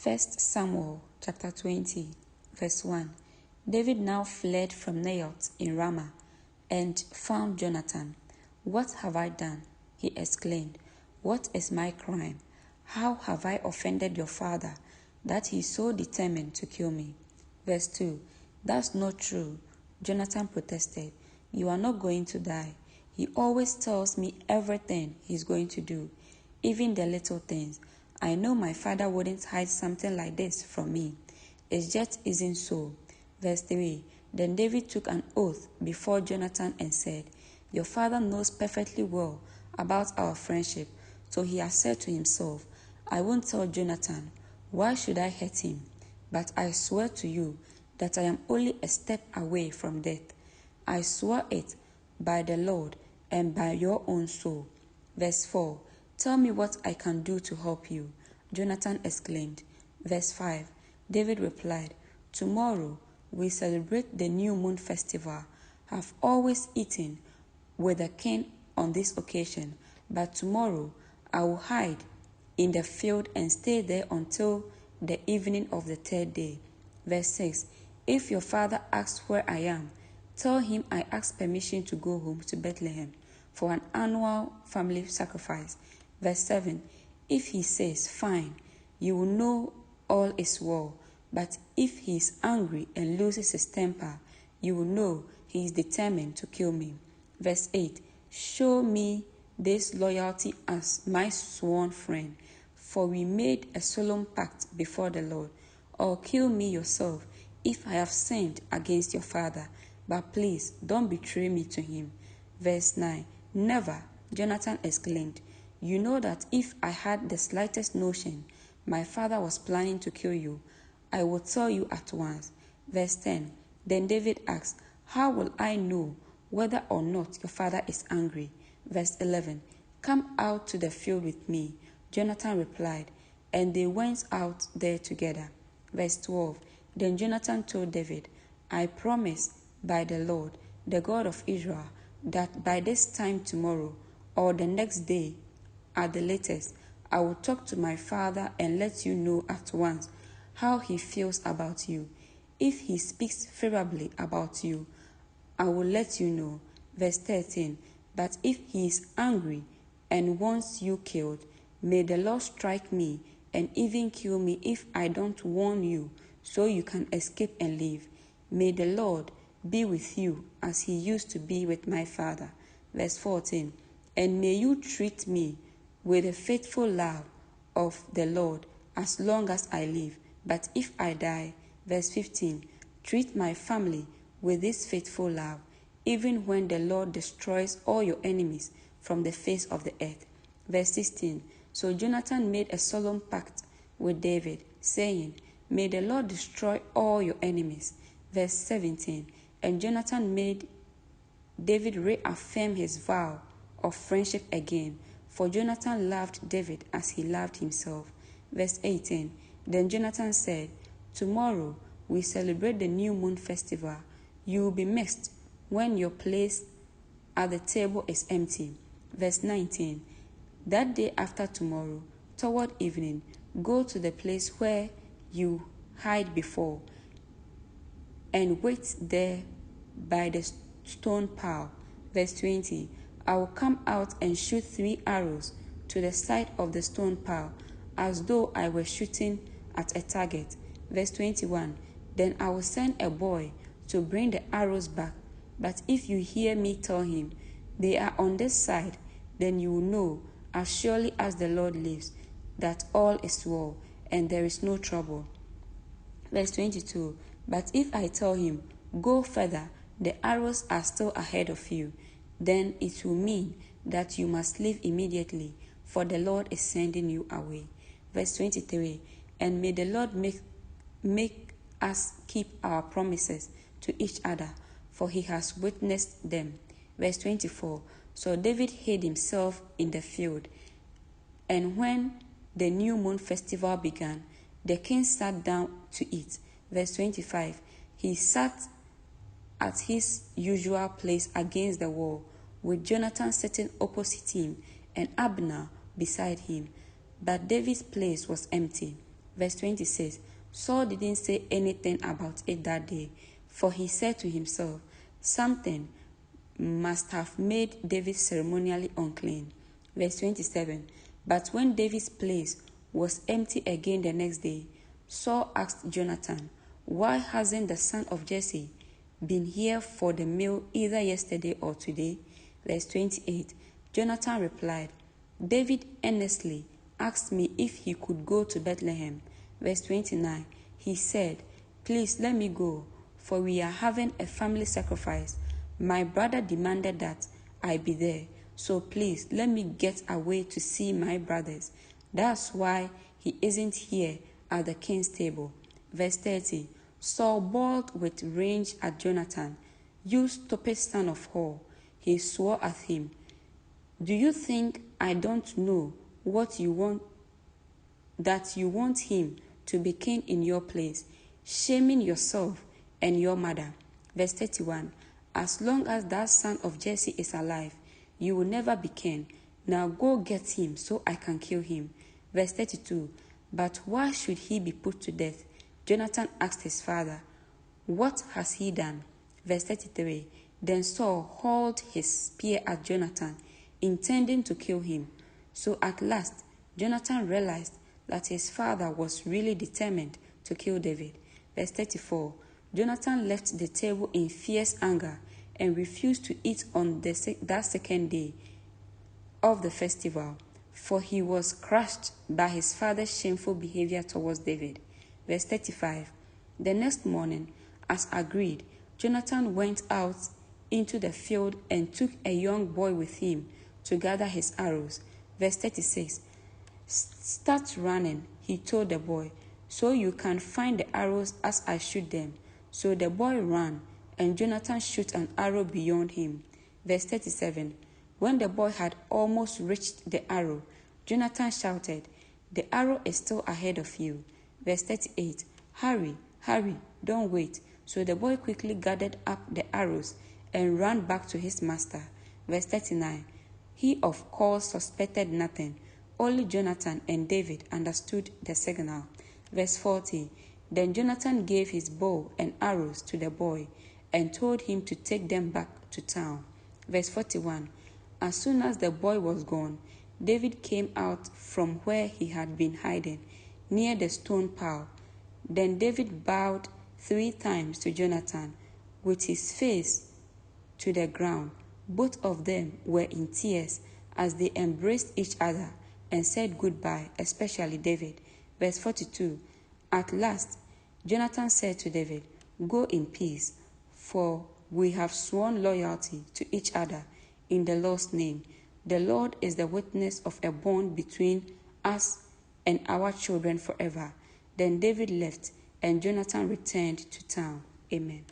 1 Samuel chapter 20, verse 1. David now fled from Naioth in Ramah and found Jonathan. "What have I done?" he exclaimed. "What is my crime? How have I offended your father that he is so determined to kill me?" Verse 2. "That's not true," Jonathan protested. "You are not going to die. He always tells me everything he's going to do, even the little things. I know my father wouldn't hide something like this from me. It just isn't so." Verse 3. Then David took an oath before Jonathan and said, "Your father knows perfectly well about our friendship, so he has said to himself, 'I won't tell Jonathan. Why should I hurt him?' But I swear to you that I am only a step away from death. I swear it by the Lord and by your own soul." Verse 4. "Tell me what I can do to help you," Jonathan exclaimed. Verse 5. David replied, "Tomorrow we celebrate the new moon festival. I've always eaten with the king on this occasion, but tomorrow I will hide in the field and stay there until the evening of the third day." Verse 6. "If your father asks where I am, tell him I asked permission to go home to Bethlehem for an annual family sacrifice." Verse 7. "If he says, 'Fine,' you will know all is well. But if he is angry and loses his temper, you will know he is determined to kill me." Verse 8. "Show me this loyalty as my sworn friend, for we made a solemn pact before the Lord. Or kill me yourself if I have sinned against your father, but please don't betray me to him." Verse 9. "Never," Jonathan exclaimed. "You know that if I had the slightest notion my father was planning to kill you, I would tell you at once." Verse 10. Then David asked, "How will I know whether or not your father is angry?" Verse 11. "Come out to the field with me," Jonathan replied, and they went out there together. Verse 12. Then Jonathan told David, "I promise by the Lord, the God of Israel, that by this time tomorrow or the next day at the latest, I will talk to my father and let you know at once how he feels about you. If he speaks favorably about you, I will let you know." Verse 13. "But if he is angry and wants you killed, may the Lord strike me and even kill me if I don't warn you so you can escape and live. May the Lord be with you as he used to be with my father." Verse 14. "And may you treat me with the faithful love of the Lord as long as I live. But if I die," verse 15, "treat my family with this faithful love, even when the Lord destroys all your enemies from the face of the earth." Verse 16. So Jonathan made a solemn pact with David, saying, "May the Lord destroy all your enemies." Verse 17. And Jonathan made David reaffirm his vow of friendship again, for Jonathan loved David as he loved himself. Verse 18. Then Jonathan said, "Tomorrow we celebrate the new moon festival. You will be missed when your place at the table is empty." Verse 19. That day after tomorrow, toward evening, go to the place where you hid before and wait there by the stone pile. Verse 20. I will come out and shoot 3 arrows to the side of the stone pile, as though I were shooting at a target. Verse 21. Then I will send a boy to bring the arrows back. But if you hear me tell him, they are on this side, then you will know, as surely as the Lord lives, that all is well and there is no trouble. Verse 22. But if I tell him, go further, the arrows are still ahead of you, then it will mean that you must leave immediately, for the Lord is sending you away. Verse 23. And may the Lord make us keep our promises to each other, for he has witnessed them. Verse 24. So David hid himself in the field, and when the new moon festival began, the king sat down to eat. Verse 25. He sat at his usual place against the wall, with Jonathan sitting opposite him and Abner beside him. But David's place was empty. Verse 26. Saul didn't say anything about it that day, for he said to himself, something must have made David ceremonially unclean. Verse 27. But when David's place was empty again the next day, Saul asked Jonathan, why hasn't the son of Jesse been here for the meal either yesterday or today? Verse 28. Jonathan replied, David earnestly asked me if he could go to Bethlehem. Verse 29. He said, please let me go, for we are having a family sacrifice. My brother demanded that I be there, so please let me get away to see my brothers. That's why he isn't here at the king's table. Verse 30. Saul bawled with rage at Jonathan, you stupid son of whore. He swore at him, do you think I don't know what you want, that you want him to be king in your place, shaming yourself and your mother? Verse 31. As long as that son of Jesse is alive, you will never be king. Now go get him so I can kill him. Verse 32. But why should he be put to death? Jonathan asked his father, what has he done? Verse 33. Then Saul hurled his spear at Jonathan, intending to kill him. So at last, Jonathan realized that his father was really determined to kill David. Verse 34. Jonathan left the table in fierce anger and refused to eat on that second day of the festival, for he was crushed by his father's shameful behavior towards David. Verse 35. The next morning, as agreed, Jonathan went out into the field and took a young boy with him to gather his arrows. Verse 36. Start running, he told the boy, so you can find the arrows as I shoot them. So the boy ran, and Jonathan shot an arrow beyond him. Verse 37. When the boy had almost reached the arrow, Jonathan shouted, the arrow is still ahead of you. Verse 38. Hurry, hurry, don't wait. So the boy quickly gathered up the arrows and ran back to his master. Verse 39. He of course suspected nothing. Only Jonathan and David understood the signal. Verse 40. Then Jonathan gave his bow and arrows to the boy and told him to take them back to town. Verse 41. As soon as the boy was gone, David came out from where he had been hiding, near the stone pile. Then David bowed 3 times to Jonathan, with his face to the ground. Both of them were in tears as they embraced each other and said goodbye, especially David. Verse 42. At last, Jonathan said to David, go in peace, for we have sworn loyalty to each other in the Lord's name. The Lord is the witness of a bond between us and our children forever. Then David left, and Jonathan returned to town. Amen.